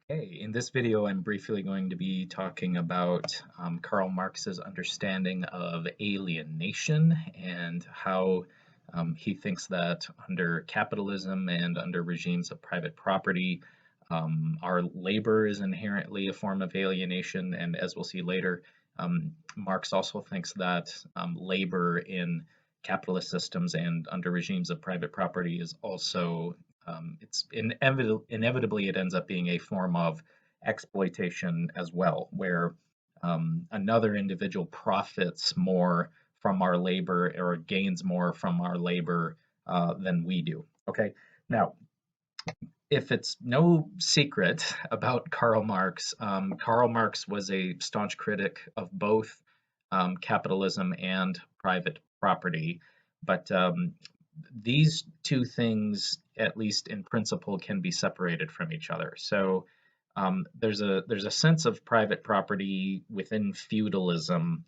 Hey, in this video, I'm briefly going to be talking about Karl Marx's understanding of alienation and how he thinks that under capitalism and under regimes of private property, our labor is inherently a form of alienation. And as we'll see later, Marx also thinks that labor in capitalist systems and under regimes of private property is also inevitably it ends up being a form of exploitation as well, where another individual profits more from our labor or gains more from our labor than we do. Okay, now if it's no secret about Karl Marx was a staunch critic of both capitalism and private property, but these two things, at least in principle, can be separated from each other. So there's a sense of private property within feudalism,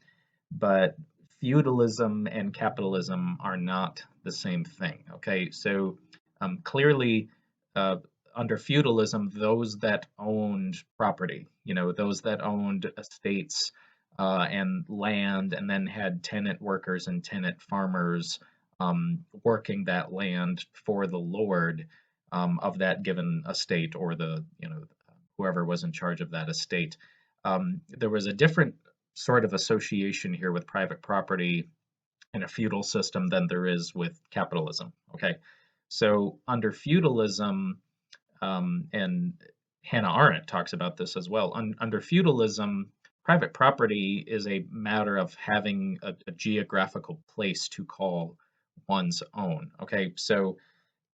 but feudalism and capitalism are not the same thing. Okay, so clearly, uh, under feudalism, those that owned property, those that owned estates and land, and then had tenant workers and tenant farmers working that land for the lord of that given estate, or whoever was in charge of that estate. There was a different sort of association here with private property in a feudal system than there is with capitalism. Okay, so under feudalism, and Hannah Arendt talks about this as well. Under feudalism, private property is a matter of having a geographical place to call one's own. Okay, so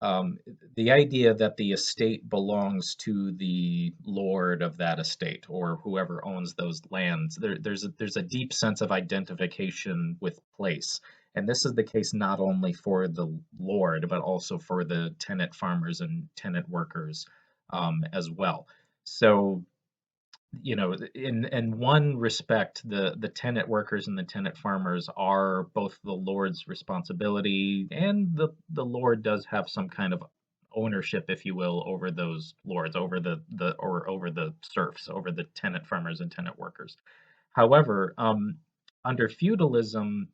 um, the idea that the estate belongs to the lord of that estate or whoever owns those lands, there's a deep sense of identification with place. And this is the case not only for the lord, but also for the tenant farmers and tenant workers as well. So in one respect, the tenant workers and the tenant farmers are both the Lord's responsibility, and the Lord does have some kind of ownership, if you will, over those lords, over over the serfs, over the tenant farmers and tenant workers. However, under feudalism,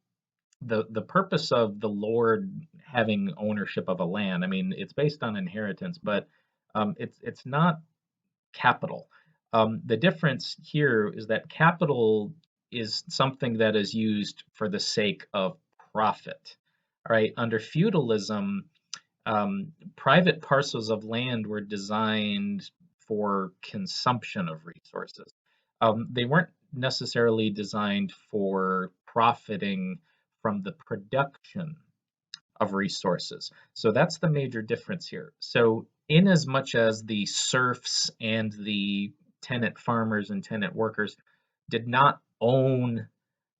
the purpose of the Lord having ownership of a land, I mean, it's based on inheritance, but it's not capital. The difference here is that capital is something that is used for the sake of profit. All right, under feudalism, private parcels of land were designed for consumption of resources. They weren't necessarily designed for profiting from the production of resources. So that's the major difference here. So in as much as the serfs and the tenant farmers and tenant workers did not own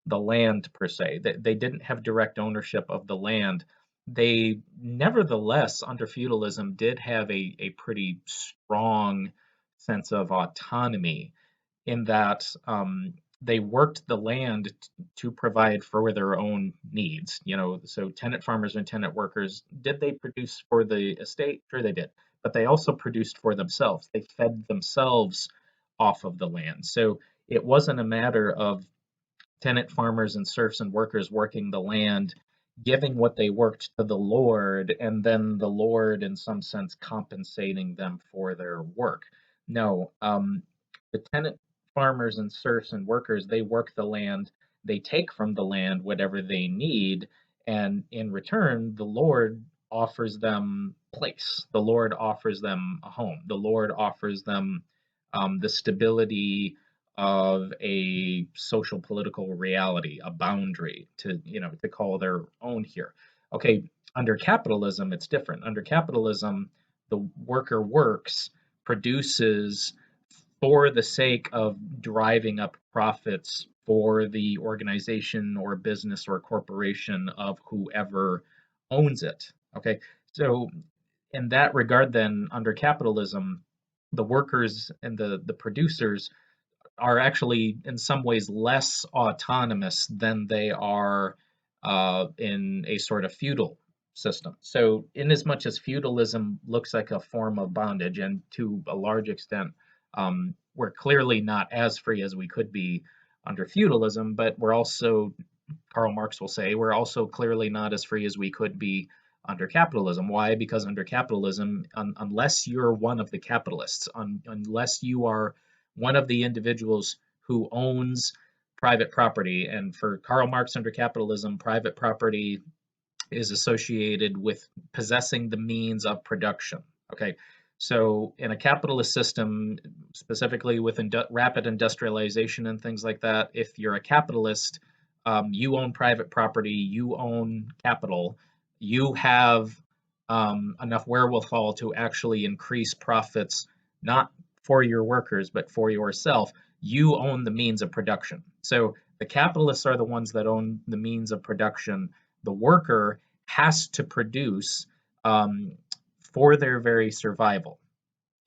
the land per se, they didn't have direct ownership of the land, they nevertheless, under feudalism, did have a pretty strong sense of autonomy in that they worked the land to provide for their own needs. So tenant farmers and tenant workers, did they produce for the estate? Sure, they did. But they also produced for themselves. They fed themselves off of the land. So it wasn't a matter of tenant farmers and serfs and workers working the land, giving what they worked to the Lord, and then the Lord, in some sense, compensating them for their work. No, the tenant farmers and serfs and workers, they work the land, they take from the land whatever they need, and in return, the Lord offers them place. The Lord offers them a home. The Lord offers them the stability of a social political reality, a boundary to call their own here. Okay, under capitalism, it's different. Under capitalism, the worker works, produces for the sake of driving up profits for the organization or business or corporation of whoever owns it. Okay, so in that regard, then under capitalism, the workers and the producers are actually in some ways less autonomous than they are in a sort of feudal system. So, in as much as feudalism looks like a form of bondage, and to a large extent, We're clearly not as free as we could be under feudalism, but we're also, Karl Marx will say, we're also clearly not as free as we could be under capitalism. Why? Because under capitalism, unless you're one of the capitalists, unless you are one of the individuals who owns private property, and for Karl Marx under capitalism, private property is associated with possessing the means of production. Okay, so in a capitalist system, specifically with rapid industrialization and things like that, if you're a capitalist, you own private property, you own capital, you have enough wherewithal to actually increase profits, not for your workers, but for yourself. You own the means of production. So the capitalists are the ones that own the means of production. The worker has to produce um, for their very survival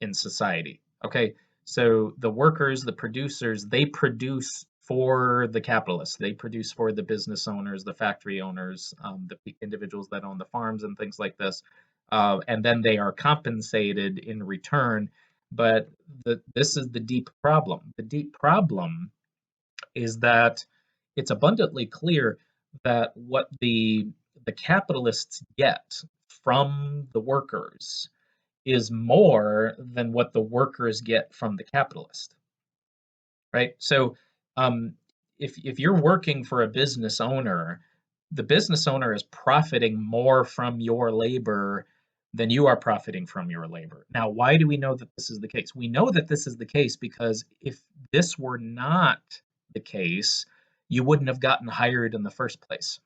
in society. Okay, so the workers, the producers, they produce for the capitalists. They produce for the business owners, the factory owners, the individuals that own the farms and things like this. And then they are compensated in return. But this is the deep problem. The deep problem is that it's abundantly clear that what the capitalists get from the workers is more than what the workers get from the capitalist, right? So um, if you're working for a business owner, the business owner is profiting more from your labor than you are profiting from your labor. Now, why do we know that this is the case? We know that this is the case because if this were not the case, you wouldn't have gotten hired in the first place.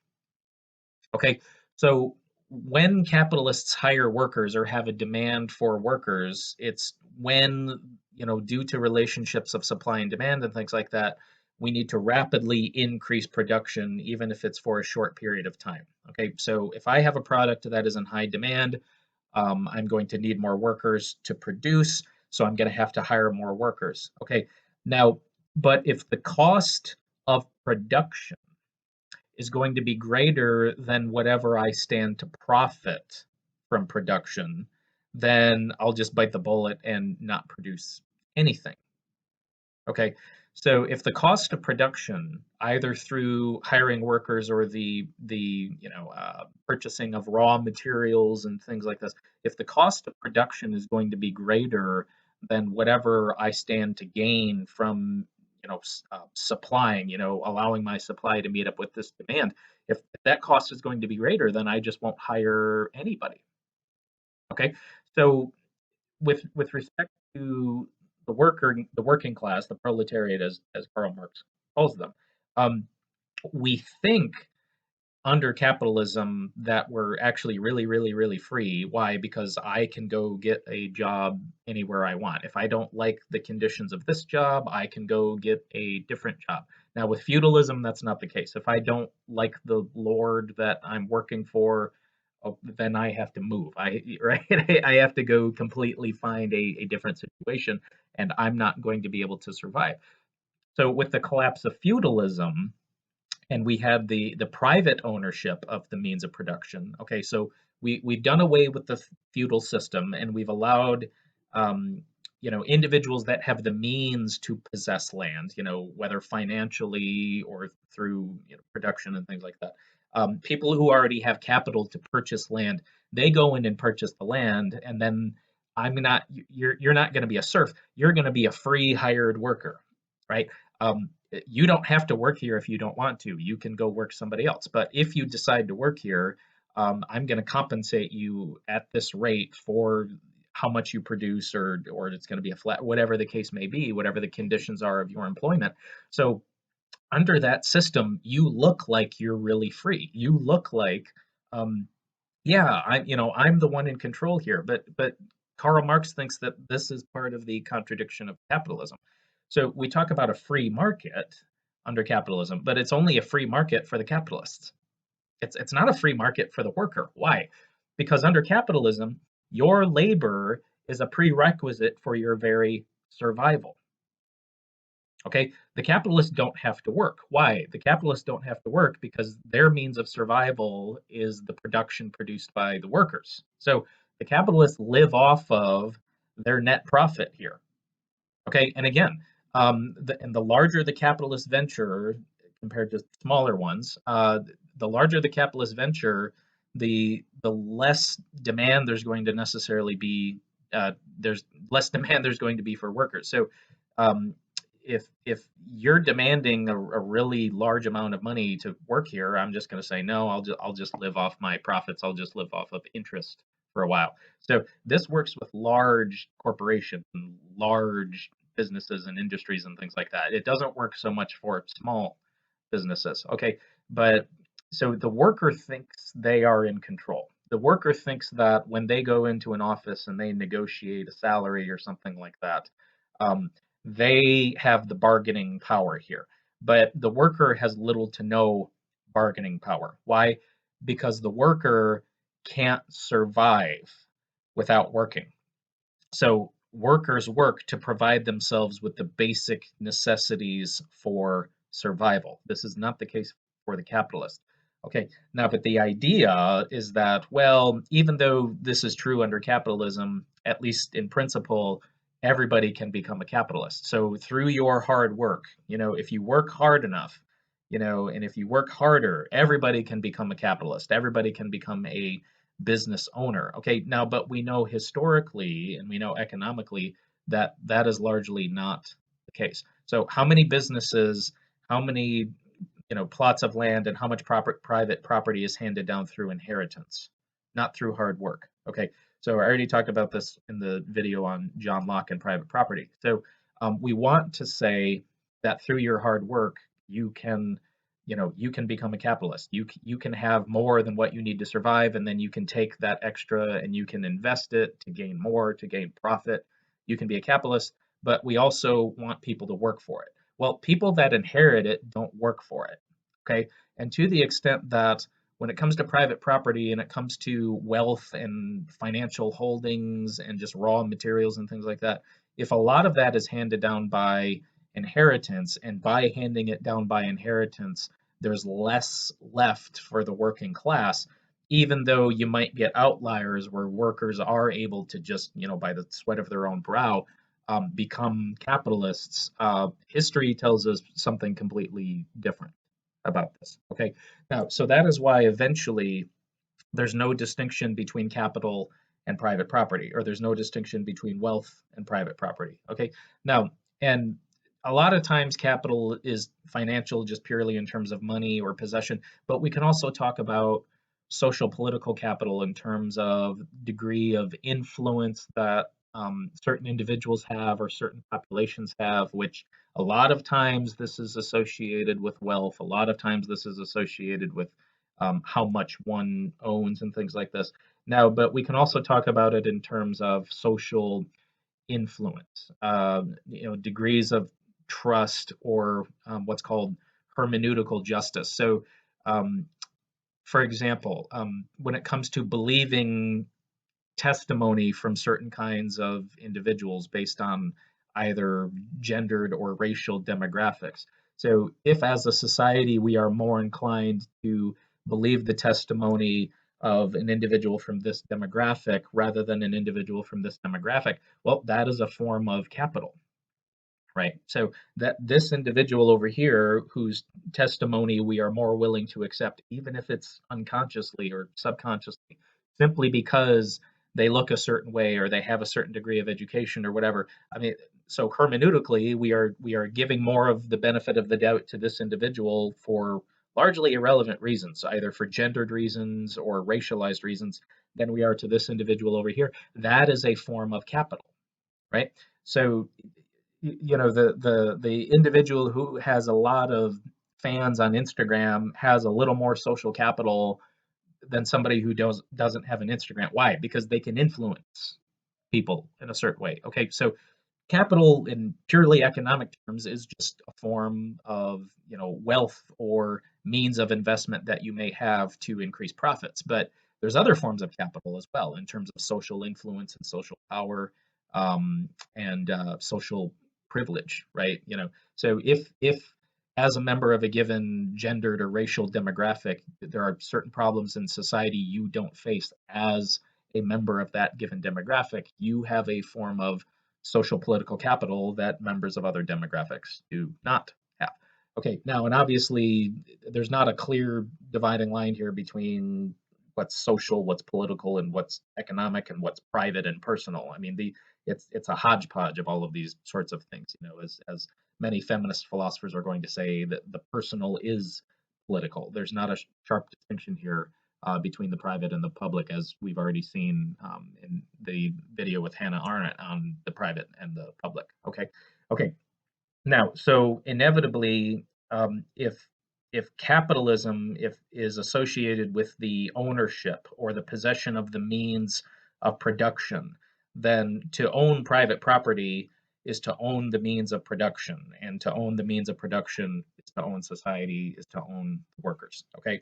Okay, so when capitalists hire workers or have a demand for workers, it's when, due to relationships of supply and demand and things like that, we need to rapidly increase production, even if it's for a short period of time. Okay, so if I have a product that is in high demand, I'm going to need more workers to produce, so I'm going to have to hire more workers. Okay, now, but if the cost of production is going to be greater than whatever I stand to profit from production, then I'll just bite the bullet and not produce anything. Okay. So if the cost of production, either through hiring workers or the purchasing of raw materials and things like this, if the cost of production is going to be greater than whatever I stand to gain from supplying, allowing my supply to meet up with this demand, if that cost is going to be greater, then I just won't hire anybody. Okay. So with respect to the working class, the proletariat, as Karl Marx calls them, um, we think under capitalism that we're actually really, really, really free. Why? Because I can go get a job anywhere I want. If I don't like the conditions of this job, I can go get a different job. Now, with feudalism, that's not the case. If I don't like the lord that I'm working for, oh, then I have to move. Right? I have to go completely find a different situation, and I'm not going to be able to survive. So, with the collapse of feudalism, and we had the private ownership of the means of production. Okay, so we've done away with the feudal system, and we've allowed individuals that have the means to possess land, whether financially or through production and things like that. People who already have capital to purchase land, they go in and purchase the land, and then you're not going to be a serf. You're going to be a free hired worker, right? You don't have to work here if you don't want to. You can go work somebody else. But if you decide to work here, I'm going to compensate you at this rate for how much you produce, or it's going to be a flat, whatever the case may be, whatever the conditions are of your employment. So under that system, you look like you're really free. You look like, um, yeah, I'm the one in control here. But Karl Marx thinks that this is part of the contradiction of capitalism. So we talk about a free market under capitalism, but it's only a free market for the capitalists. It's not a free market for the worker. Why? Because under capitalism, your labor is a prerequisite for your very survival. Okay, the capitalists don't have to work. Why? The capitalists don't have to work because their means of survival is the production produced by the workers. So the capitalists live off of their net profit here. Okay, and again, and the larger the capitalist venture compared to smaller ones, the larger the capitalist venture, the less demand there's going to necessarily be. There's less demand there's going to be for workers. So, um, if you're demanding a really large amount of money to work here, I'm just going to say no. I'll just live off my profits. I'll just live off of interest for a while. So this works with large corporations and large businesses and industries and things like that. It doesn't work so much for small businesses. Okay, but so the worker thinks they are in control. The worker thinks that when they go into an office and they negotiate a salary or something like that, um, they have the bargaining power here. But the worker has little to no bargaining power. Why? Because the worker can't survive without working. So workers work to provide themselves with the basic necessities for survival. This is not the case for the capitalist. Okay, now, but the idea is that, well, even though this is true under capitalism, at least in principle, everybody can become a capitalist. So through your hard work, if you work hard enough, and if you work harder, everybody can become a capitalist. Everybody can become a business owner. Okay, now, but we know historically and we know economically that that is largely not the case. So, how many businesses, how many plots of land, and how much private property is handed down through inheritance, not through hard work? Okay, so I already talked about this in the video on John Locke and private property. So, we want to say that through your hard work, you can you can become a capitalist. You can have more than what you need to survive, and then you can take that extra and you can invest it to gain more, to gain profit. You can be a capitalist, but we also want people to work for it. Well, people that inherit it don't work for it. Okay, and to the extent that when it comes to private property and it comes to wealth and financial holdings and just raw materials and things like that, if a lot of that is handed down by inheritance, and by handing it down by inheritance, there's less left for the working class, even though you might get outliers where workers are able to just, by the sweat of their own brow, become capitalists. History tells us something completely different about this. Okay, now, so that is why eventually there's no distinction between capital and private property, or there's no distinction between wealth and private property. Okay, now, and a lot of times capital is financial just purely in terms of money or possession, but we can also talk about social political capital in terms of degree of influence that certain individuals have or certain populations have, which a lot of times this is associated with wealth. A lot of times this is associated with how much one owns and things like this. Now, but we can also talk about it in terms of social influence, degrees of trust, or what's called hermeneutical justice. So, um, for example, when it comes to believing testimony from certain kinds of individuals based on either gendered or racial demographics. So, if as a society we are more inclined to believe the testimony of an individual from this demographic rather than an individual from this demographic, well, that is a form of capital, right? So that this individual over here, whose testimony we are more willing to accept, even if it's unconsciously or subconsciously, simply because they look a certain way or they have a certain degree of education or whatever. I mean, so hermeneutically, we are giving more of the benefit of the doubt to this individual for largely irrelevant reasons, either for gendered reasons or racialized reasons, than we are to this individual over here. That is a form of capital, right? So the individual who has a lot of fans on Instagram has a little more social capital than somebody who doesn't have an Instagram. Why? Because they can influence people in a certain way. Okay, so capital in purely economic terms is just a form of wealth or means of investment that you may have to increase profits, but there's other forms of capital as well in terms of social influence and social power, and social privilege, right? So if as a member of a given gendered or racial demographic there are certain problems in society you don't face as a member of that given demographic, you have a form of social political capital that members of other demographics do not have. Okay, now, and obviously, there's not a clear dividing line here between what's social, what's political, and what's economic, and what's private and personal. I mean, it's a hodgepodge of all of these sorts of things. As many feminist philosophers are going to say, that the personal is political. There's not a sharp distinction here between the private and the public, as we've already seen in the video with Hannah Arendt on the private and the public. Okay. Now, so inevitably, if capitalism if is associated with the ownership or the possession of the means of production, then to own private property is to own the means of production, and to own the means of production is to own society, is to own workers. Okay,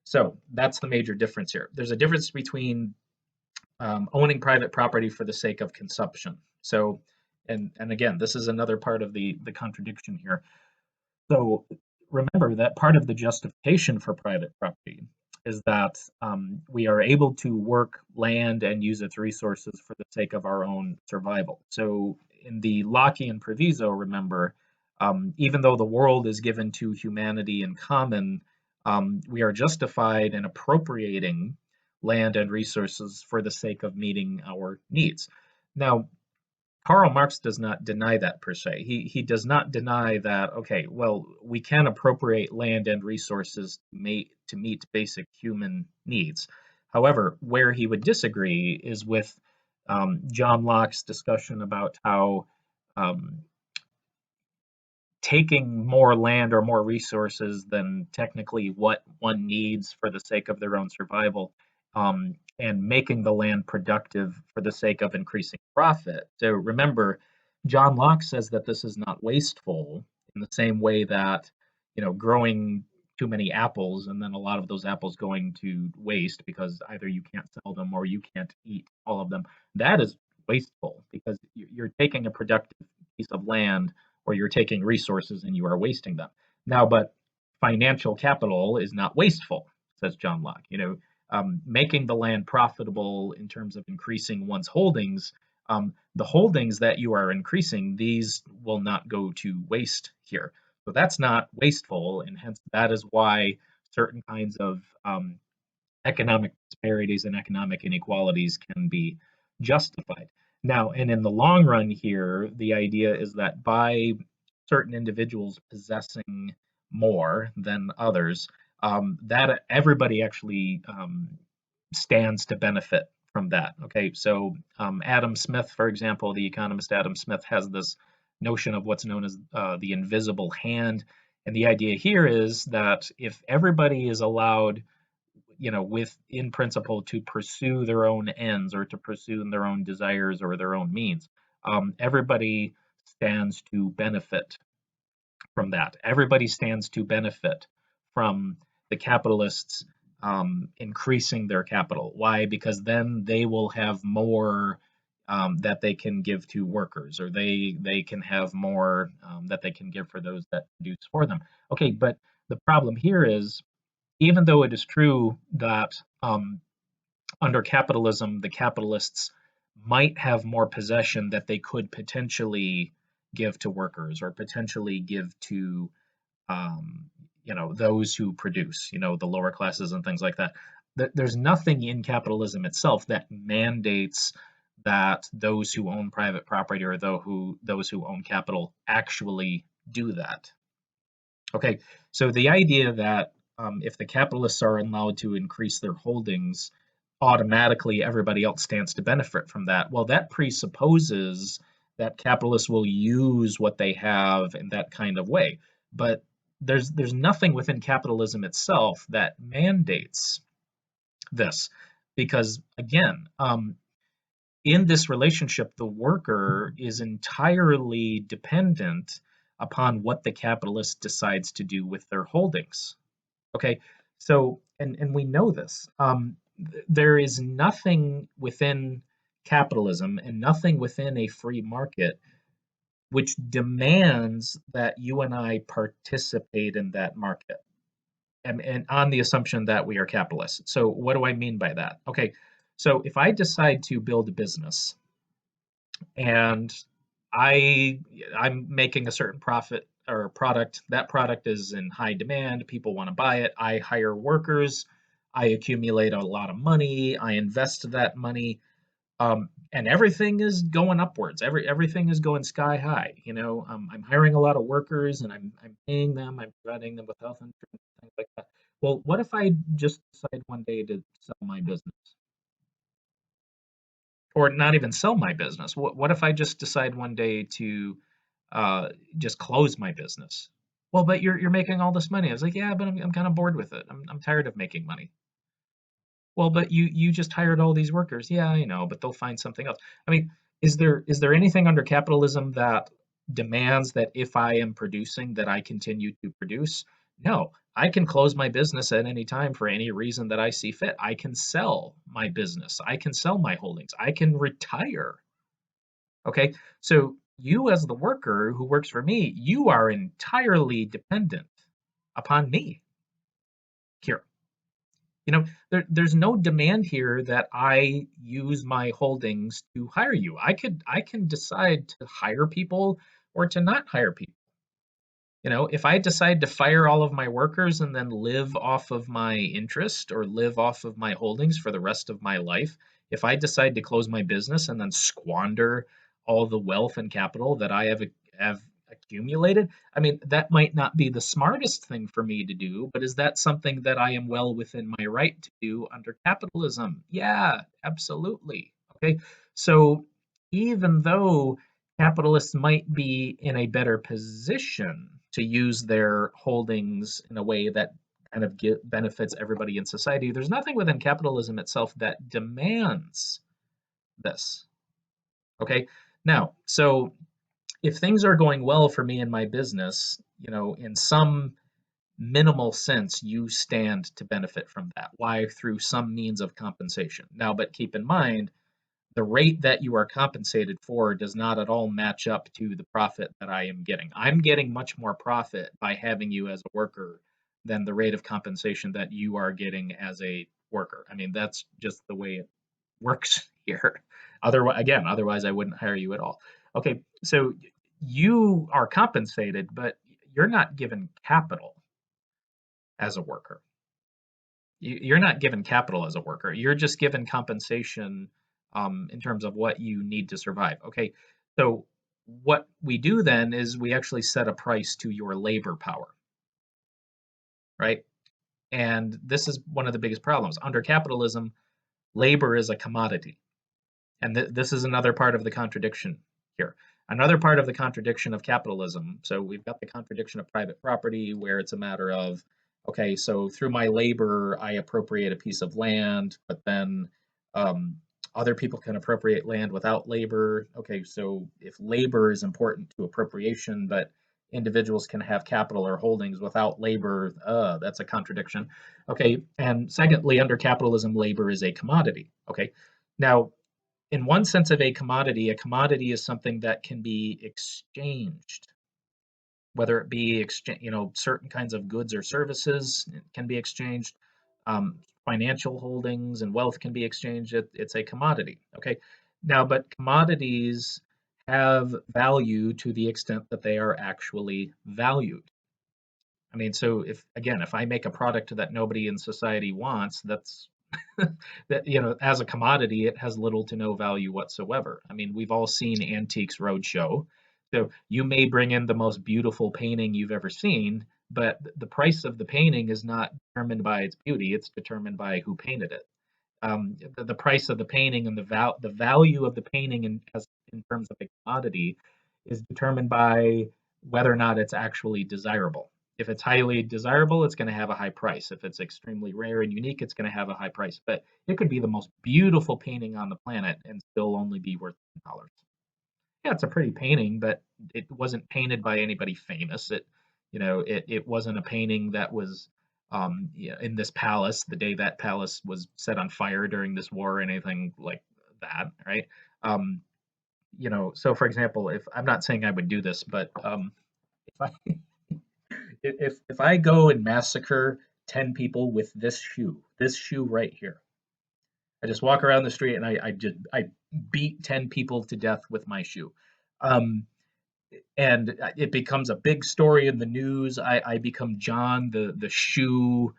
so that's the major difference here. There's a difference between owning private property for the sake of consumption. So, and again, this is another part of the contradiction here. So remember that part of the justification for private property is that we are able to work land and use its resources for the sake of our own survival. So in the Lockean proviso, remember, even though the world is given to humanity in common, we are justified in appropriating land and resources for the sake of meeting our needs. Now, Karl Marx does not deny that per se. He does not deny that, okay, well, we can appropriate land and resources to meet basic human needs. However, where he would disagree is with John Locke's discussion about how um, taking more land or more resources than technically what one needs for the sake of their own survival, and making the land productive for the sake of increasing profit. So remember, John Locke says that this is not wasteful in the same way that, growing too many apples and then a lot of those apples going to waste because either you can't sell them or you can't eat all of them. That is wasteful because you're taking a productive piece of land, or you're taking resources and you are wasting them. Now, but financial capital is not wasteful, says John Locke. Making the land profitable in terms of increasing one's holdings, the holdings that you are increasing, these will not go to waste here. So that's not wasteful, and hence that is why certain kinds of economic disparities and economic inequalities can be justified. Now, and in the long run here, the idea is that by certain individuals possessing more than others, that everybody actually stands to benefit from that. Okay, so Adam Smith, for example, the economist Adam Smith has this notion of what's known as the invisible hand. And the idea here is that if everybody is allowed, with in principle to pursue their own ends or to pursue their own desires or their own means, everybody stands to benefit from that. Everybody stands to benefit from the capitalists increasing their capital. Why? Because then they will have more that they can give to workers, or they can have more that they can give for those that produce for them. Okay, but the problem here is, even though it is true that under capitalism, the capitalists might have more possession that they could potentially give to workers or potentially give to those who produce, the lower classes and things like that. There's nothing in capitalism itself that mandates that those who own private property or those who own capital actually do that. Okay, so the idea that if the capitalists are allowed to increase their holdings, automatically everybody else stands to benefit from that. Well, that presupposes that capitalists will use what they have in that kind of way. But there's nothing within capitalism itself that mandates this, because again, in this relationship, the worker is entirely dependent upon what the capitalist decides to do with their holdings. Okay, so and we know this. There is nothing within capitalism and nothing within a free market which demands that you and I participate in that market, and on the assumption that we are capitalists. So what do I mean by that? Okay, so if I decide to build a business and I I'm making a certain profit or product. That product is in high demand. People want to buy it. I hire workers. I accumulate a lot of money. I invest that money, and everything is going upwards. Everything is going sky high. I'm hiring a lot of workers, and I'm paying them. I'm providing them with health insurance, things like that. Well, what if I just decide one day to sell my business, or not even sell my business? What if I just decide one day to just close my business? Well, but you're making all this money. I was like, yeah, but I'm kind of bored with it. I'm tired of making money. Well, but you just hired all these workers. Yeah, I know, but they'll find something else. I mean, is there anything under capitalism that demands that if I am producing that I continue to produce? No. I can close my business at any time for any reason that I see fit. I can sell my business. I can sell my holdings. I can retire. Okay? So you as the worker who works for me, you are entirely dependent upon me here. There's no demand here that I use my holdings to hire you. I can decide to hire people or to not hire people. If I decide to fire all of my workers and then live off of my interest or live off of my holdings for the rest of my life, if I decide to close my business and then squander all the wealth and capital that I have accumulated, I mean, that might not be the smartest thing for me to do, but is that something that I am well within my right to do under capitalism? Yeah, absolutely. Okay. So even though capitalists might be in a better position to use their holdings in a way that kind of benefits everybody in society. There's nothing within capitalism itself that demands this. Okay. Now, so if things are going well for me in my business, in some minimal sense, you stand to benefit from that. Why? Through some means of compensation. Now, but keep in mind, the rate that you are compensated for does not at all match up to the profit that I am getting. I'm getting much more profit by having you as a worker than the rate of compensation that you are getting as a worker. I mean, that's just the way it works here. Otherwise I wouldn't hire you at all. Okay, so you are compensated, but you're not given capital as a worker. You're not given capital as a worker. You're just given compensation in terms of what you need to survive. Okay, so what we do then is we actually set a price to your labor power, right? And this is one of the biggest problems. Under capitalism, labor is a commodity. And this is another part of the contradiction here. Another part of the contradiction of capitalism. So we've got the contradiction of private property, where it's a matter of, okay, so through my labor, I appropriate a piece of land, but then um, other people can appropriate land without labor. Okay, so if labor is important to appropriation, but individuals can have capital or holdings without labor, that's a contradiction. Okay, and secondly, under capitalism, labor is a commodity. Okay, now in one sense of a commodity is something that can be exchanged, whether it be certain kinds of goods or services can be exchanged. Financial holdings and wealth can be exchanged. It's a commodity. Okay. Now, but commodities have value to the extent that they are actually valued. I mean, so if I make a product that nobody in society wants, that's that as a commodity, it has little to no value whatsoever. I mean, we've all seen Antiques Roadshow. So you may bring in the most beautiful painting you've ever seen, but the price of the painting is not determined by its beauty, it's determined by who painted it. The price of the painting and the value of the painting in terms of a commodity is determined by whether or not it's actually desirable. If it's highly desirable, it's going to have a high price. If it's extremely rare and unique, it's going to have a high price. But it could be the most beautiful painting on the planet and still only be worth $10. Yeah, it's a pretty painting, but it wasn't painted by anybody famous. It wasn't a painting that was yeah, in this palace the day that palace was set on fire during this war or anything like that, right? Um, so for example, if I'm not saying I would do this, but if I if I go and massacre 10 people with this shoe right here, I just walk around the street and I beat 10 people to death with my shoe. Um, and it becomes a big story in the news. I become John, the shoe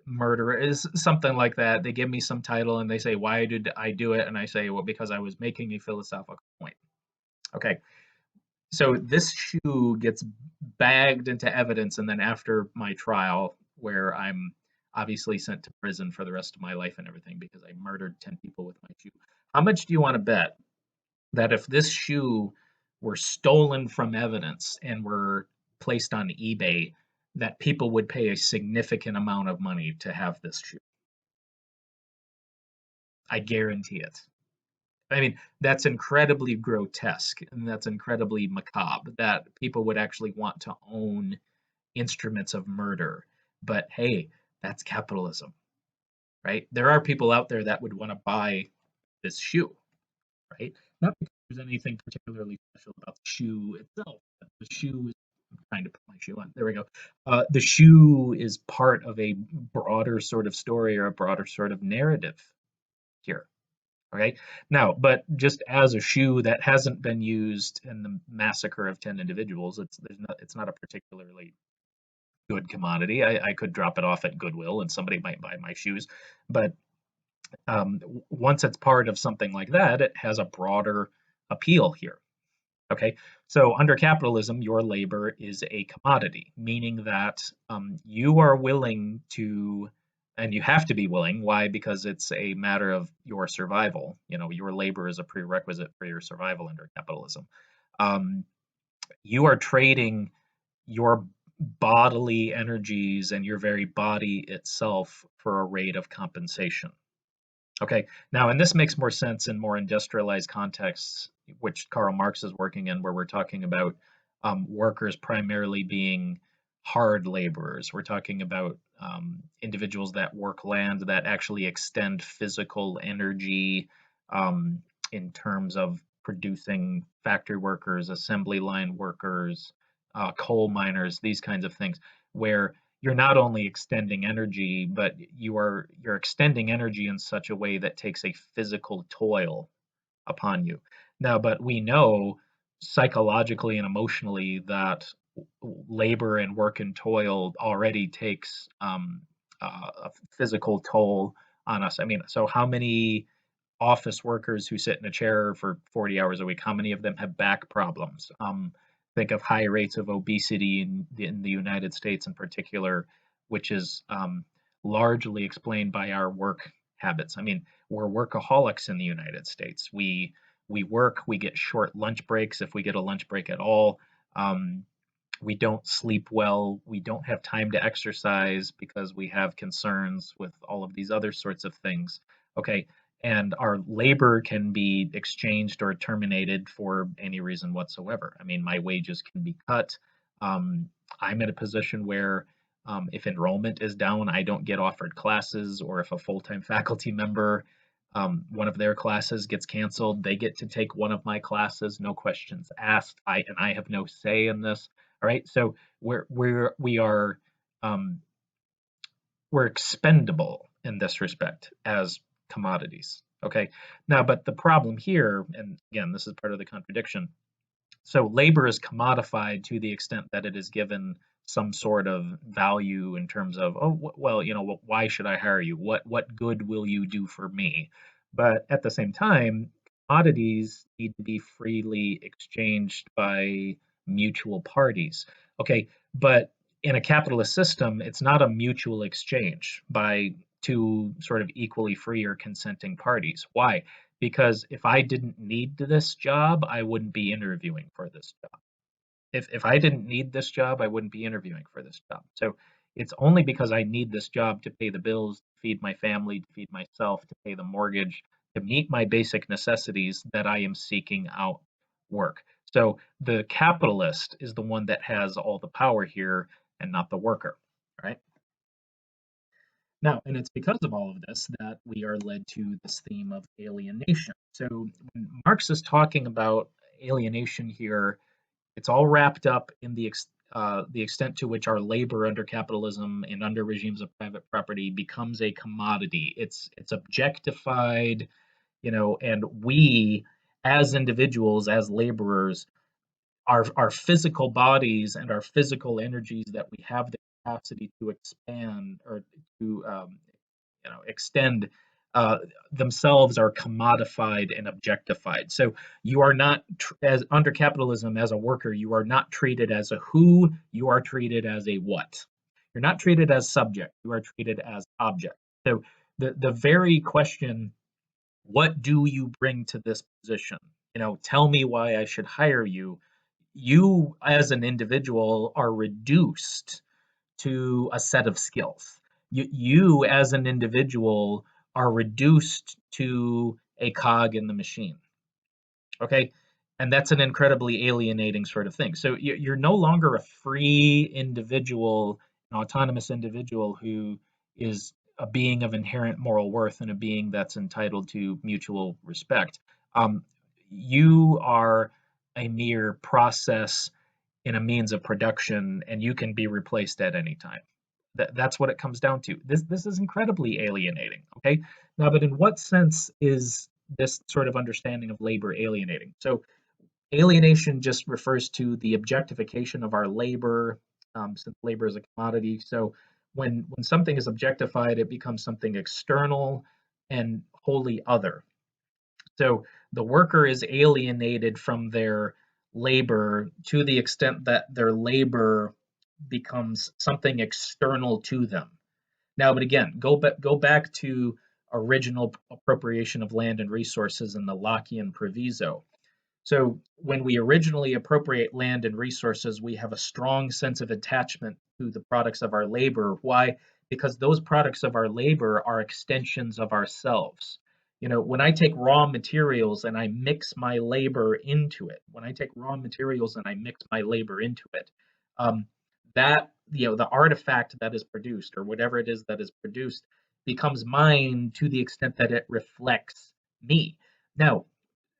murderer, is something like that. They give me some title and they say, "Why did I do it?" And I say, "Well, because I was making a philosophical point." Okay, so this shoe gets bagged into evidence, and then after my trial, where I'm obviously sent to prison for the rest of my life and everything because I murdered 10 people with my shoe. How much do you want to bet that if this shoe were stolen from evidence and were placed on eBay, that people would pay a significant amount of money to have this shoe? I guarantee it. I mean, that's incredibly grotesque and that's incredibly macabre that people would actually want to own instruments of murder. But hey, that's capitalism, right? There are people out there that would want to buy this shoe, right? Not because there's anything particularly special about the shoe itself. But the shoe is, I'm trying to put my shoe on. There we go. The shoe is part of a broader sort of story or a broader sort of narrative here. Okay. Now, but just as a shoe that hasn't been used in the massacre of 10 individuals, it's not a particularly good commodity. I could drop it off at Goodwill and somebody might buy my shoes, but once it's part of something like that, it has a broader appeal here. Okay, so under capitalism, your labor is a commodity, meaning that you are willing to, and you have to be willing. Why? Because it's a matter of your survival. You know, your labor is a prerequisite for your survival under capitalism. Um, you are trading your bodily energies and your very body itself for a rate of compensation. Okay, now, and this makes more sense in more industrialized contexts, which Karl Marx is working in, where we're talking about workers primarily being hard laborers. We're talking about individuals that work land that actually extend physical energy um, in terms of producing factory workers, assembly line workers, coal miners, these kinds of things, where you're not only extending energy, but you're extending energy in such a way that takes a physical toil upon you. Now, but we know psychologically and emotionally that labor and work and toil already takes a physical toll on us. I mean, so how many office workers who sit in a chair for 40 hours a week, how many of them have back problems? Think of high rates of obesity in the United States in particular, which is largely explained by our work habits. I mean, we're workaholics in the United States. We work, we get short lunch breaks if we get a lunch break at all. Um, we don't sleep well. We don't have time to exercise because we have concerns with all of these other sorts of things. Okay. And our labor can be exchanged or terminated for any reason whatsoever. I mean, my wages can be cut. Um, I'm in a position where if enrollment is down, I don't get offered classes, or if a full time faculty member, one of their classes gets canceled, they get to take one of my classes, no questions asked. I have no say in this. All right, so we are um, we're expendable in this respect as commodities. Okay, now, but the problem here, and again, this is part of the contradiction. So labor is commodified to the extent that it is given some sort of value in terms of, oh, well, you know, why should I hire you? What good will you do for me? But at the same time, commodities need to be freely exchanged by mutual parties. Okay, but in a capitalist system, it's not a mutual exchange by two sort of equally free or consenting parties. Why? Because if I didn't need this job, I wouldn't be interviewing for this job. If I didn't need this job, I wouldn't be interviewing for this job. So it's only because I need this job to pay the bills, to feed my family, to feed myself, to pay the mortgage, to meet my basic necessities that I am seeking out work. So the capitalist is the one that has all the power here and not the worker, right? Now, and it's because of all of this that we are led to this theme of alienation. So when Marx is talking about alienation here, it's all wrapped up in the extent to which our labor under capitalism and under regimes of private property becomes a commodity. It's objectified, you know, and we as individuals, as laborers, our physical bodies and our physical energies that we have the capacity to expand or to extend uh, themselves are commodified and objectified. So you are not as under capitalism as a worker, you are not treated as a who, you are treated as a what. You're not treated as subject, you are treated as object. So the very question, what do you bring to this position? Tell me why I should hire you. You as an individual are reduced to a set of skills. You as an individual are reduced to a cog in the machine. Okay. And that's an incredibly alienating sort of thing. So you're no longer a free individual, an autonomous individual who is a being of inherent moral worth and a being that's entitled to mutual respect. Um, you are a mere process in a means of production, and you can be replaced at any time. That's what it comes down to. This is incredibly alienating. Okay. Now, but in what sense is this sort of understanding of labor alienating? So alienation just refers to the objectification of our labor, since labor is a commodity. So when something is objectified, it becomes something external and wholly other. So the worker is alienated from their labor to the extent that their labor becomes something external to them. Now, but again, go back to original appropriation of land and resources in the Lockean proviso. So when we originally appropriate land and resources, we have a strong sense of attachment to the products of our labor. Why? Because those products of our labor are extensions of ourselves. When I take raw materials and I mix my labor into it, when I take raw materials and I mix my labor into it, um, that, the artifact that is produced or whatever it is that is produced becomes mine to the extent that it reflects me. Now,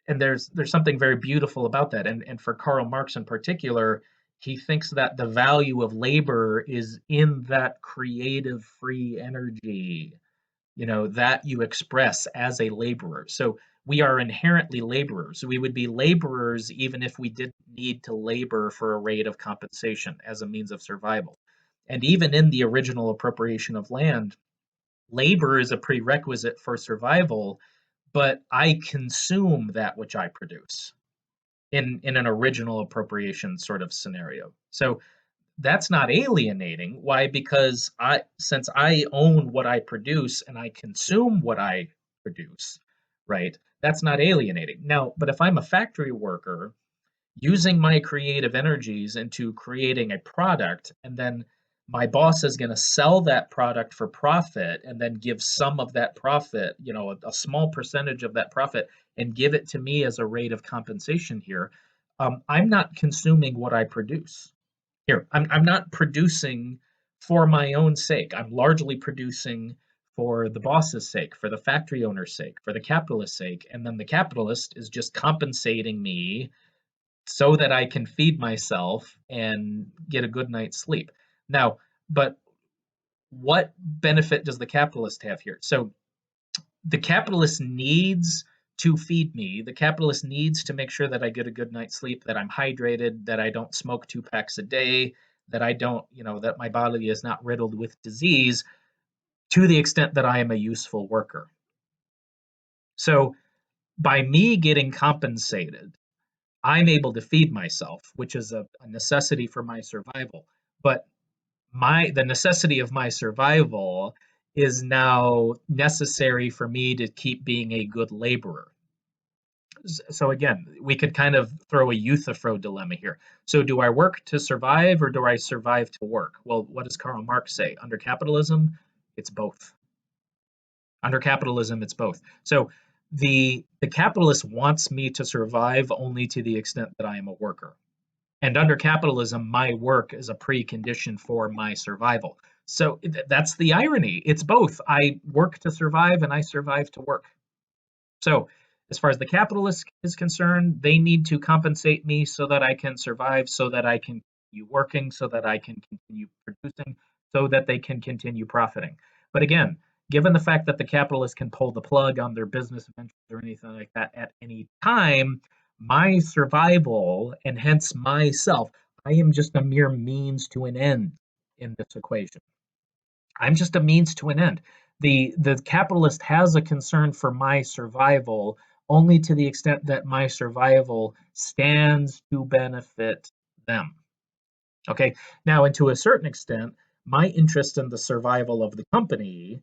and there's something very beautiful about that, and for Karl Marx in particular, he thinks that the value of labor is in that creative free energy, that you express as a laborer. So we are inherently laborers. We would be laborers even if we didn't need to labor for a rate of compensation as a means of survival. And even in the original appropriation of land, labor is a prerequisite for survival, but I consume that which I produce in an original appropriation sort of scenario. So that's not alienating. Why? Because since I own what I produce and I consume what I produce, right? That's not alienating. Now, but if I'm a factory worker using my creative energies into creating a product, and then my boss is going to sell that product for profit and then give some of that profit, a small percentage of that profit, and give it to me as a rate of compensation here. I'm not consuming what I produce here. I'm not producing for my own sake. I'm largely producing for the boss's sake, for the factory owner's sake, for the capitalist's sake, and then the capitalist is just compensating me so that I can feed myself and get a good night's sleep. Now, but what benefit does the capitalist have here? So the capitalist needs to feed me. The capitalist needs to make sure that I get a good night's sleep, that I'm hydrated, that I don't smoke 2 packs a day, that I don't, that my body is not riddled with disease to the extent that I am a useful worker. So by me getting compensated, I'm able to feed myself, which is a necessity for my survival. But the necessity of my survival is now necessary for me to keep being a good laborer. So again, we could kind of throw a Euthyphro dilemma here. So do I work to survive or do I survive to work? Well, what does Karl Marx say? Under capitalism, it's both. Under capitalism, it's both. So the capitalist wants me to survive only to the extent that I am a worker. And under capitalism, my work is a precondition for my survival. So that's the irony. It's both. I work to survive and I survive to work. So as far as the capitalist is concerned, they need to compensate me so that I can survive, so that I can continue working, so that I can continue producing, so that they can continue profiting. But again, given the fact that the capitalist can pull the plug on their business ventures or anything like that at any time, my survival and hence myself, I am just a mere means to an end in this equation. I'm just a means to an end. The capitalist has a concern for my survival only to the extent that my survival stands to benefit them. Okay. Now, and to a certain extent, my interest in the survival of the company,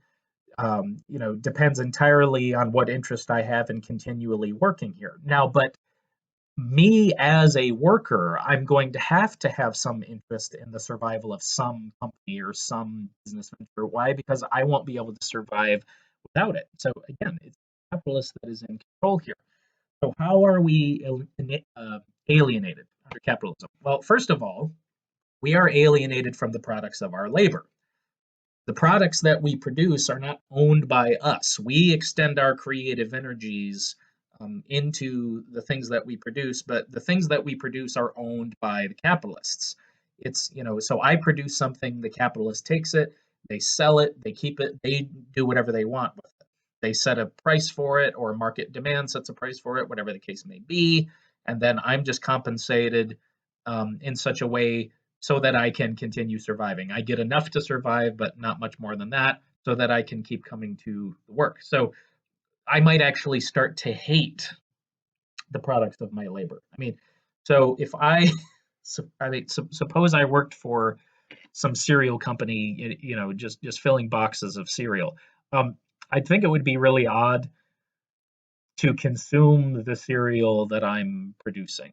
depends entirely on what interest I have in continually working here. Now, but me as a worker, I'm going to have some interest in the survival of some company or some business venture. Why? Because I won't be able to survive without it. So again, it's the capitalist that is in control here. So how are we alienated under capitalism? Well, first of all, we are alienated from the products of our labor. The products that we produce are not owned by us. We extend our creative energies into the things that we produce, but the things that we produce are owned by the capitalists. So I produce something, the capitalist takes it, they sell it, they keep it, they do whatever they want with it. They set a price for it, or market demand sets a price for it, whatever the case may be. And then I'm just compensated in such a way so that I can continue surviving. I get enough to survive, but not much more than that, so that I can keep coming to the work. So I might actually start to hate the products of my labor. I mean, so if I, suppose I worked for some cereal company, just filling boxes of cereal. I think it would be really odd to consume the cereal that I'm producing.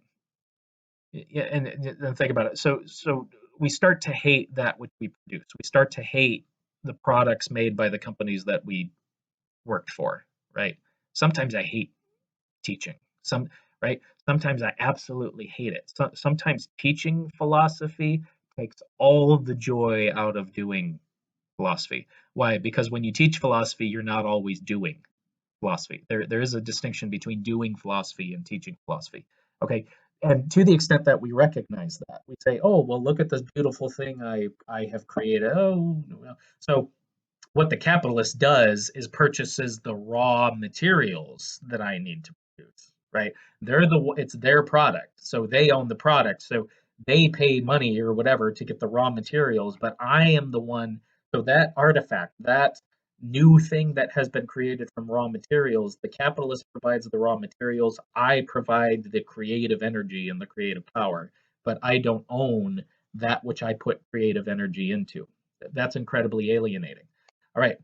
Yeah, and think about it. So we start to hate that which we produce. We start to hate the products made by the companies that we worked for, right? Sometimes I hate teaching. Right? Sometimes I absolutely hate it. Sometimes teaching philosophy takes all of the joy out of doing philosophy. Why? Because when you teach philosophy, you're not always doing philosophy. There is a distinction between doing philosophy and teaching philosophy. Okay. And to the extent that we recognize that, we say, oh, well, look at this beautiful thing I have created. Oh, well. So what the capitalist does is purchases the raw materials that I need to produce, right? It's their product. So they own the product. So they pay money or whatever to get the raw materials, but I am the one. So that artifact, that new thing that has been created from raw materials, the capitalist provides the raw materials. I provide the creative energy and the creative power, but I don't own that which I put creative energy into. That's incredibly alienating. All right.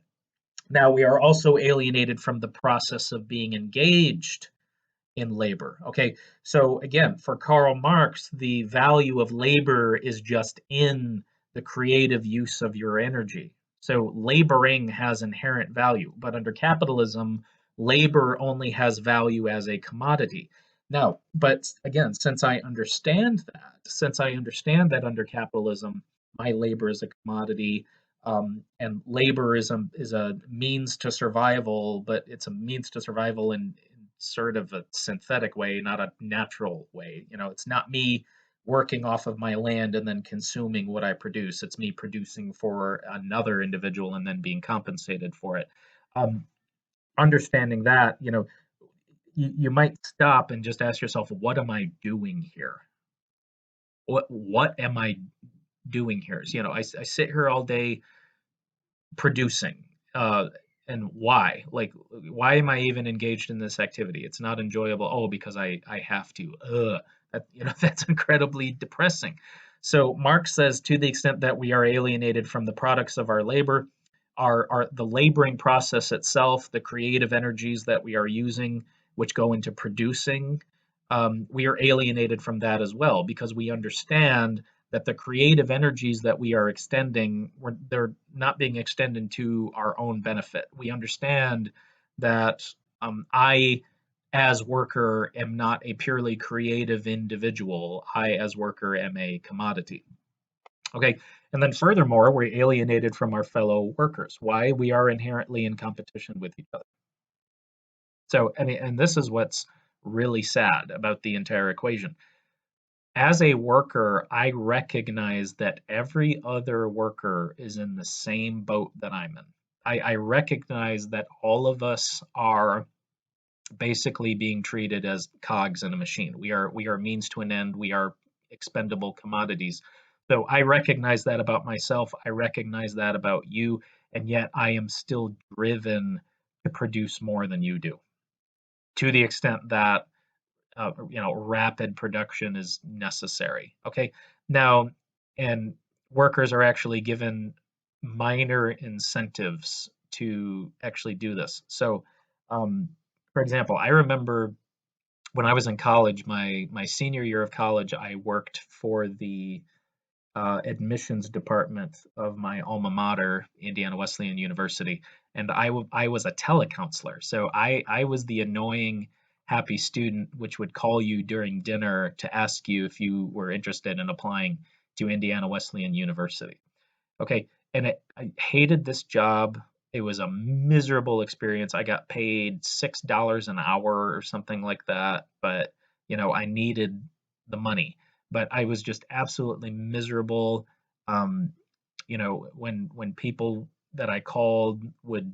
Now we are also alienated from the process of being engaged in labor. Okay. So again, for Karl Marx, the value of labor is just in the creative use of your energy. So laboring has inherent value, but under capitalism, labor only has value as a commodity. Now, but again, since I understand that under capitalism, my labor is a commodity, and labor is a means to survival, but it's a means to survival in sort of a synthetic way, not a natural way. It's not me working off of my land and then consuming what I produce. It's me producing for another individual and then being compensated for it. Um, Understanding that, you might stop and just ask yourself, what am I doing here? What am I doing here? I sit here all day producing, and why? Like, why am I even engaged in this activity? It's not enjoyable. Oh, because I have to. That's incredibly depressing. So Marx says, to the extent that we are alienated from the products of our labor, our the laboring process itself, the creative energies that we are using, which go into producing, we are alienated from that as well, because we understand that the creative energies that we are extending, they're not being extended to our own benefit. We understand that I, as worker, am not a purely creative individual. I, as worker, am a commodity. Okay, and then furthermore, we're alienated from our fellow workers. Why? We are inherently in competition with each other. So, and this is what's really sad about the entire equation. As a worker, I recognize that every other worker is in the same boat that I'm in. I recognize that all of us are basically being treated as cogs in a machine. We are means to an end. We are expendable commodities. So I recognize that about myself. I recognize that about you, and yet I am still driven to produce more than you do, to the extent that rapid production is necessary. Okay, now, and workers are actually given minor incentives to actually do this. So, um, for example, I remember when I was in college, my senior year of college, I worked for the admissions department of my alma mater, Indiana Wesleyan University, and I was a telecounselor. So I was the annoying happy student which would call you during dinner to ask you if you were interested in applying to Indiana Wesleyan University. Okay, and I hated this job. It was a miserable experience. I got paid $6 an hour or something like that, but I needed the money. But I was just absolutely miserable. Um, when people that I called would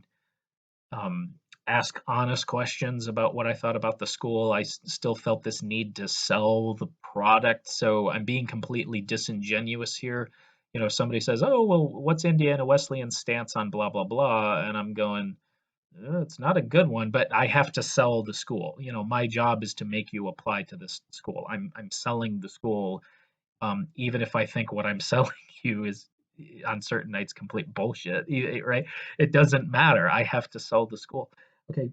um, ask honest questions about what I thought about the school, still felt this need to sell the product. So I'm being completely disingenuous here. Somebody says, "Oh, well, what's Indiana Wesleyan's stance on blah blah blah?" And I'm going, It's not a good one, but I have to sell the school. My job is to make you apply to this school. I'm selling the school, even if I think what I'm selling you is on certain nights complete bullshit, right? It doesn't matter. I have to sell the school. Okay.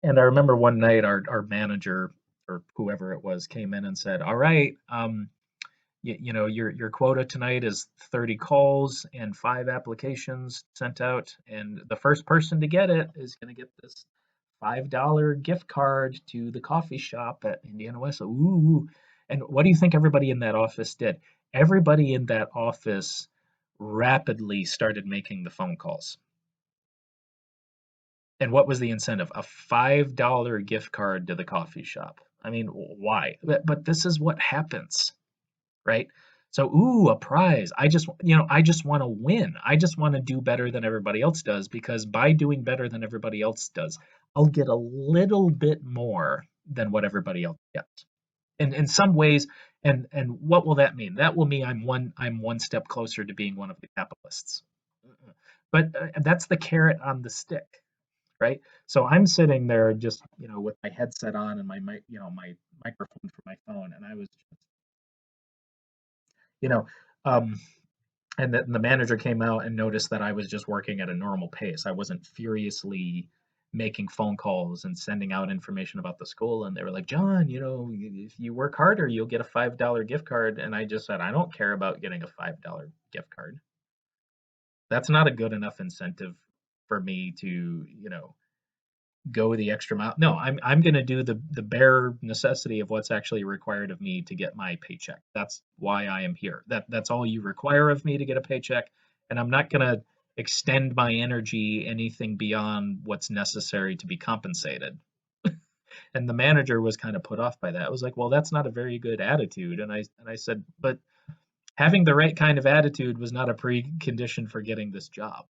And I remember one night our manager or whoever it was came in and said, "All right, your quota tonight is 30 calls and 5 applications sent out, and the first person to get it is going to get this $5 gift card to the coffee shop at Indiana West." Ooh. And what do you think everybody in that office did? Everybody in that office rapidly started making the phone calls. And what was the incentive? A $5 gift card to the coffee shop. I mean, why? But this is what happens, right? So, ooh, a prize. I just want to win. I just want to do better than everybody else does, because by doing better than everybody else does, I'll get a little bit more than what everybody else gets. And in some ways, and what will that mean? That will mean I'm one step closer to being one of the capitalists. But that's the carrot on the stick, right? So I'm sitting there just, with my headset on and my microphone for my phone, and I was just, you know, um, and the manager came out and noticed that I was just working at a normal pace. I wasn't furiously making phone calls and sending out information about the school. And they were like, "John, if you work harder, you'll get a $5 gift card." And I just said, "I don't care about getting a $5 gift card. That's not a good enough incentive for me to, go the extra mile. No, I'm going to do the bare necessity of what's actually required of me to get my paycheck. That's why I am here. That's all you require of me to get a paycheck, and I'm not going to extend my energy anything beyond what's necessary to be compensated." And the manager was kind of put off by that. I was like, "Well, that's not a very good attitude." And I said, "But having the right kind of attitude was not a precondition for getting this job.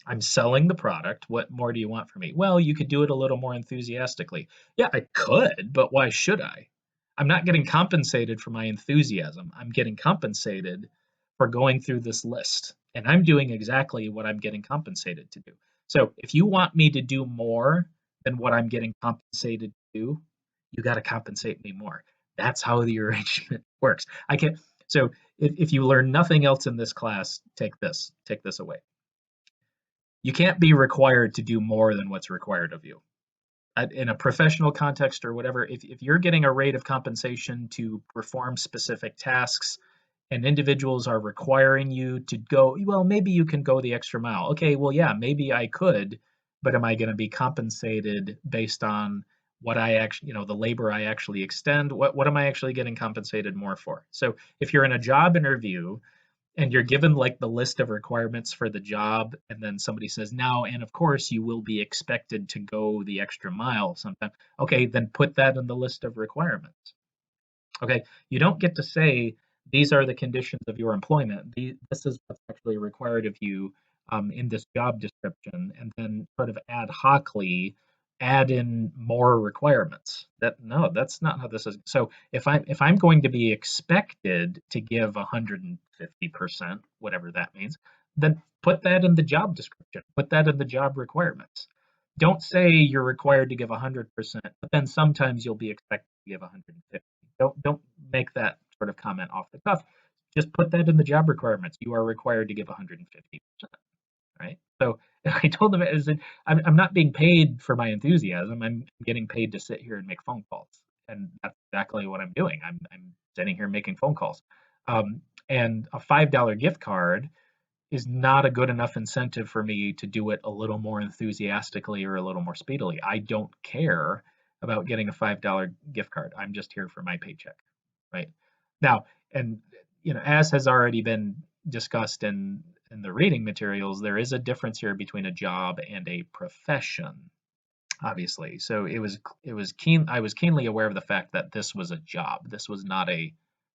I'm selling the product. What more do you want from me?" "Well, you could do it a little more enthusiastically." Yeah, I could, but why should I? I'm not getting compensated for my enthusiasm. I'm getting compensated for going through this list. And I'm doing exactly what I'm getting compensated to do. So if you want me to do more than what I'm getting compensated to do, you got to compensate me more. That's how the arrangement works. I can so if you learn nothing else in this class, take this away. You can't be required to do more than what's required of you. In a professional context or whatever, if you're getting a rate of compensation to perform specific tasks and individuals are requiring you to go, well, maybe you can go the extra mile. Okay, well, yeah, maybe I could, but am I going to be compensated based on what I actually, the labor I actually extend? What am I actually getting compensated more for? So if you're in a job interview and you're given like the list of requirements for the job, and then somebody says, "Now, and of course you will be expected to go the extra mile sometime." Okay, then put that in the list of requirements. Okay, you don't get to say these are the conditions of your employment. This is what's actually required of you. in this job description, and then sort of ad hocly add in more requirements. That no, that's not how this is. So if I'm going to be expected to give 150%, whatever that means, then put that in the job description. Put that in the job requirements. Don't say you're required to give 100%, but then sometimes you'll be expected to give 150. Don't make that sort of comment off the cuff. Just put that in the job requirements. You are required to give 150%, right? So I told them is that I'm not being paid for my enthusiasm. I'm getting paid to sit here and make phone calls, and that's exactly what I'm doing. I'm sitting here making phone calls, and a $5 gift card is not a good enough incentive for me to do it a little more enthusiastically or a little more speedily. I don't care about getting a $5 gift card. I'm just here for my paycheck, right? Now, and as has already been discussed in the reading materials, there is a difference here between a job and a profession, obviously. So I was keenly aware of the fact that this was a job. This was not a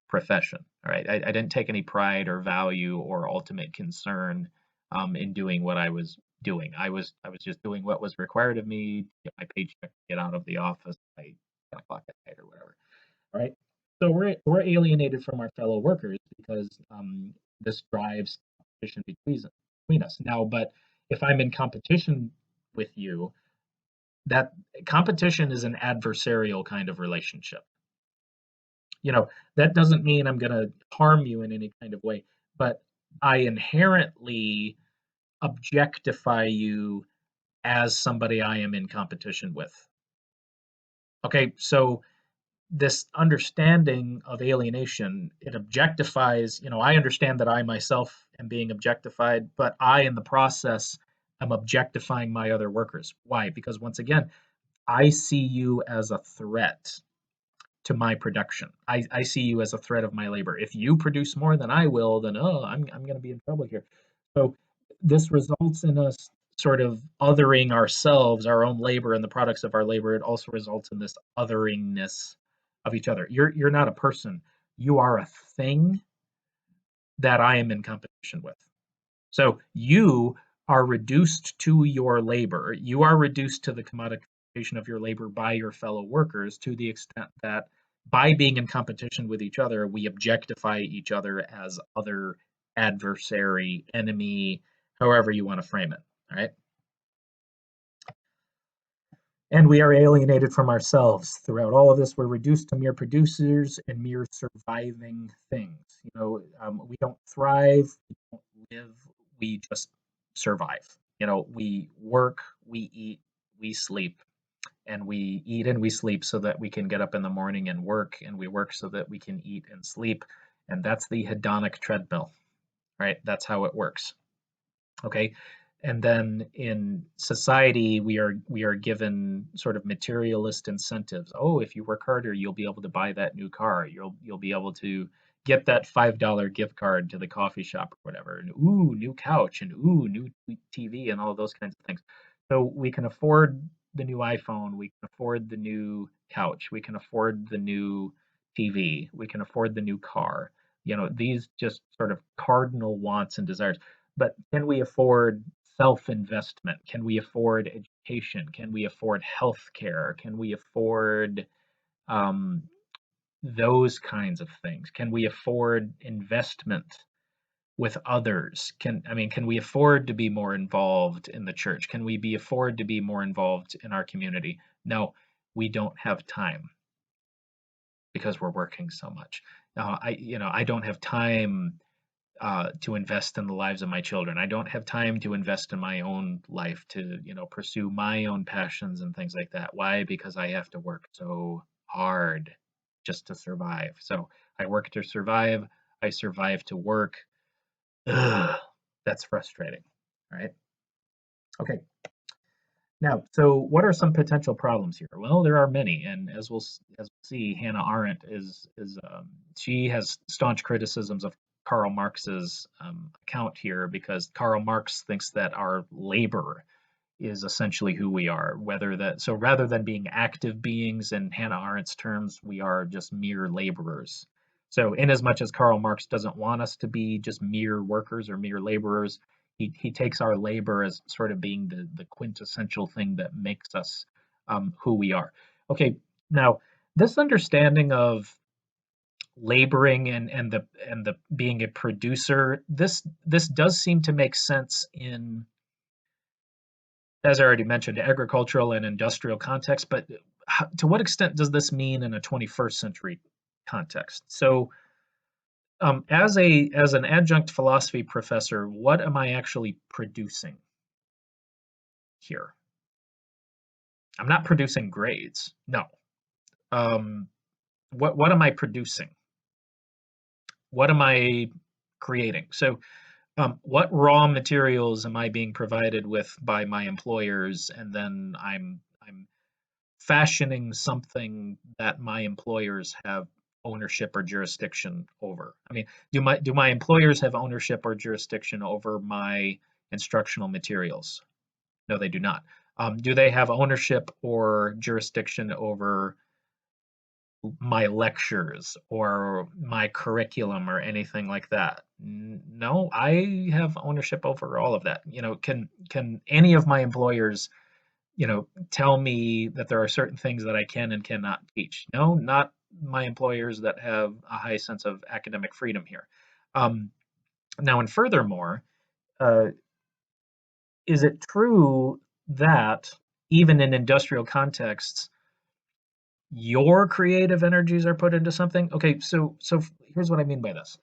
profession. All right. I didn't take any pride or value or ultimate concern in doing what I was doing. I was just doing what was required of me, get my paycheck, get out of the office by 10 o'clock at night or whatever. All right. So we're alienated from our fellow workers because this drives competition between us. Now, but if I'm in competition with you, that competition is an adversarial kind of relationship. You know, that doesn't mean I'm going to harm you in any kind of way, but I inherently objectify you as somebody I am in competition with. Okay, so this understanding of alienation, it objectifies, I understand that I myself am being objectified, but I in the process am objectifying my other workers. Why? Because once again, I see you as a threat to my production. I see you as a threat of my labor. If you produce more than I will, then I'm going to be in trouble here. So this results in us sort of othering ourselves, our own labor, and the products of our labor. It also results in this otheringness of each other. You're not a person. You are a thing that I am in competition with. So you are reduced to your labor. You are reduced to the commodification of your labor by your fellow workers to the extent that by being in competition with each other, we objectify each other as other adversary, enemy, however you want to frame it. Right. And we are alienated from ourselves. Throughout all of this, we're reduced to mere producers and mere surviving things. We don't thrive, we don't live, we just survive. We work, we eat, we sleep, and we eat and we sleep so that we can get up in the morning and work, and we work so that we can eat and sleep. And that's the hedonic treadmill, right? That's how it works. Okay. And then in society, we are given sort of materialist incentives. Oh, if you work harder, you'll be able to buy that new car. You'll be able to get that $5 gift card to the coffee shop or whatever. And ooh, new couch, and ooh, new TV, and all those kinds of things. So we can afford the new iPhone, we can afford the new couch, we can afford the new TV, we can afford the new car. These just sort of cardinal wants and desires. But can we afford self-investment? Can we afford education? Can we afford health care? Can we afford um, those kinds of things? Can we afford investment with others? Can we afford to be more involved in the church? Can we be afford to be more involved in our community? No, we don't have time because we're working so much. I don't have time to invest in the lives of my children. I don't have time to invest in my own life to, pursue my own passions and things like that. Why? Because I have to work so hard just to survive. So I work to survive. I survive to work. Ugh, that's frustrating. Right. Okay. Now, so what are some potential problems here? Well, there are many, and as we'll see, Hannah Arendt she has staunch criticisms of Karl Marx's account here because Karl Marx thinks that our labor is essentially who we are. So rather than being active beings in Hannah Arendt's terms, we are just mere laborers. So, in as much as Karl Marx doesn't want us to be just mere workers or mere laborers, He takes our labor as sort of being the quintessential thing that makes us who we are. Okay, now this understanding of laboring and the being a producer, this does seem to make sense in, as I already mentioned, agricultural and industrial context, but to what extent does this mean in a 21st century context? So, as an adjunct philosophy professor, what am I actually producing here? I'm not producing grades. No. Um, what am I producing? What am I creating? So, what raw materials am I being provided with by my employers, and then I'm fashioning something that my employers have ownership or jurisdiction over. I mean, do my employers have ownership or jurisdiction over my instructional materials? No, they do not. Do they have ownership or jurisdiction over my lectures or my curriculum or anything like that? No, I have ownership over all of that. Can any of my employers, tell me that there are certain things that I can and cannot teach? No, not my employers that have a high sense of academic freedom here. Um, Now, and furthermore, uh, is it true that even in industrial contexts, your creative energies are put into something? Okay, so here's what I mean by this.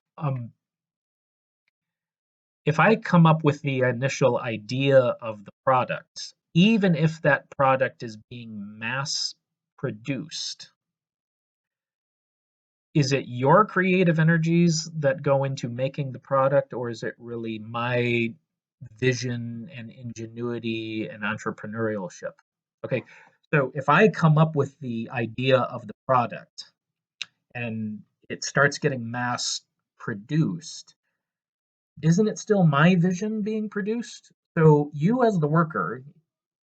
If I come up with the initial idea of the product, even if that product is being mass produced, is it your creative energies that go into making the product, or is it really my vision and ingenuity and entrepreneurship? Okay, so if I come up with the idea of the product and it starts getting mass produced, isn't it still my vision being produced? So you as the worker,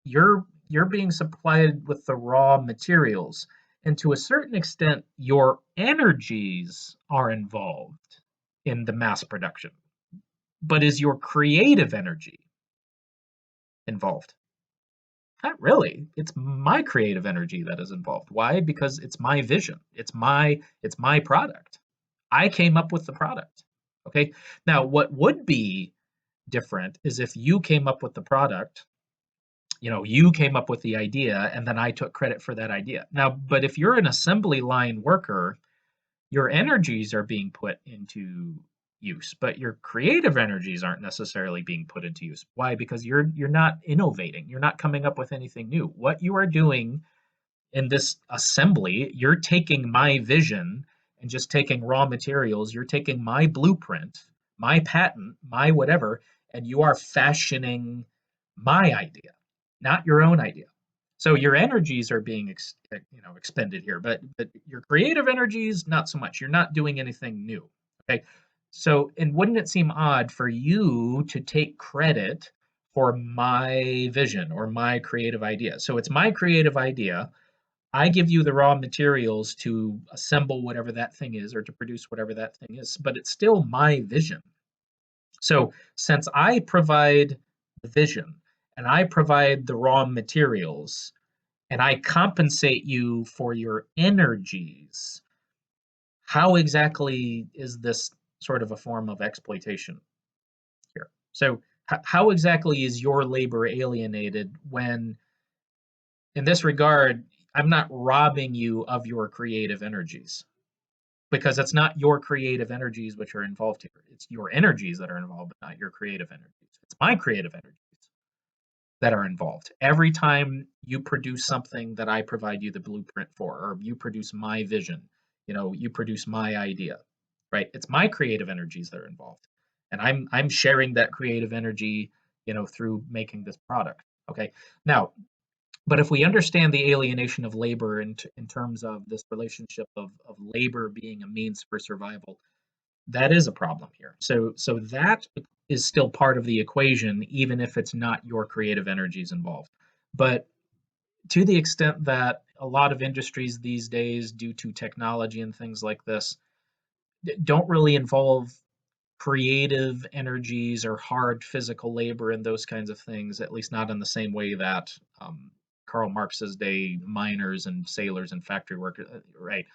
you're being supplied with the raw materials, and to a certain extent your energies are involved in the mass production. But is your creative energy involved? Not really. It's my creative energy that is involved. Why? Because it's my vision. It's my product. I came up with the product. Okay? Now, what would be different is if you came up with the product, you came up with the idea, and then I took credit for that idea. Now, but if you're an assembly line worker, your energies are being put into use, but your creative energies aren't necessarily being put into use. Why? Because you're not innovating. You're not coming up with anything new. What you are doing in this assembly, you're taking my vision and just taking raw materials. You're taking my blueprint, my patent, my whatever, and you are fashioning my idea, not your own idea. So your energies are being expended here, but your creative energies not so much. You're not doing anything new. Okay. So, and wouldn't it seem odd for you to take credit for my vision or my creative idea? So it's my creative idea. I give you the raw materials to assemble whatever that thing is or to produce whatever that thing is, but it's still my vision. So since I provide the vision and I provide the raw materials and I compensate you for your energies, how exactly is this sort of a form of exploitation here? So how exactly is your labor alienated when, in this regard, I'm not robbing you of your creative energies? Because it's not your creative energies which are involved here. It's your energies that are involved, but not your creative energies. It's my creative energies that are involved. Every time you produce something that I provide you the blueprint for, or you produce my vision, you produce my idea, right? It's my creative energies that are involved. And I'm sharing that creative energy, through making this product. Okay. Now, but if we understand the alienation of labor in terms of this relationship of labor being a means for survival, that is a problem here. So that is still part of the equation, even if it's not your creative energies involved. But to the extent that a lot of industries these days, due to technology and things like this, don't really involve creative energies or hard physical labor and those kinds of things, at least not in the same way that Karl Marx's day miners and sailors and factory workers, right?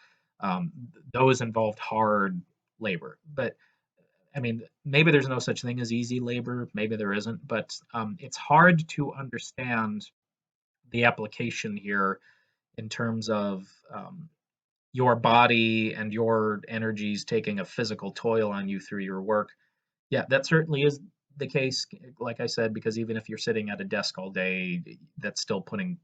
Those involved hard labor. But I mean, maybe there's no such thing as easy labor, maybe there isn't, but it's hard to understand the application here in terms of your body and your energies taking a physical toll on you through your work. Yeah, that certainly is the case, like I said, because even if you're sitting at a desk all day, that's still putting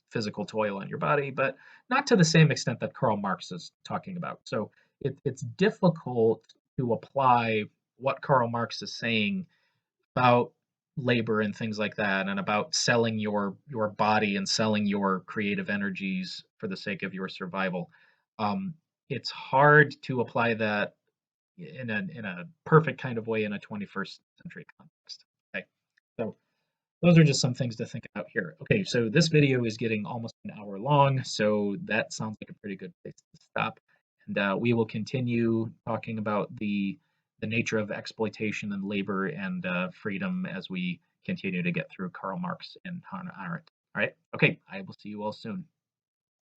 physical toil on your body, but not to the same extent that Karl Marx is talking about. So it's difficult to apply what Karl Marx is saying about labor and things like that, and about selling your body and selling your creative energies for the sake of your survival. Um, it's hard to apply that in a perfect kind of way in a 21st century context. Okay, so those are just some things to think about here. Okay, so this video is getting almost an hour long, so that sounds like a pretty good place to stop. And we will continue talking about the nature of exploitation and labor and freedom as we continue to get through Karl Marx and Hannah Arendt. All right, okay, I will see you all soon.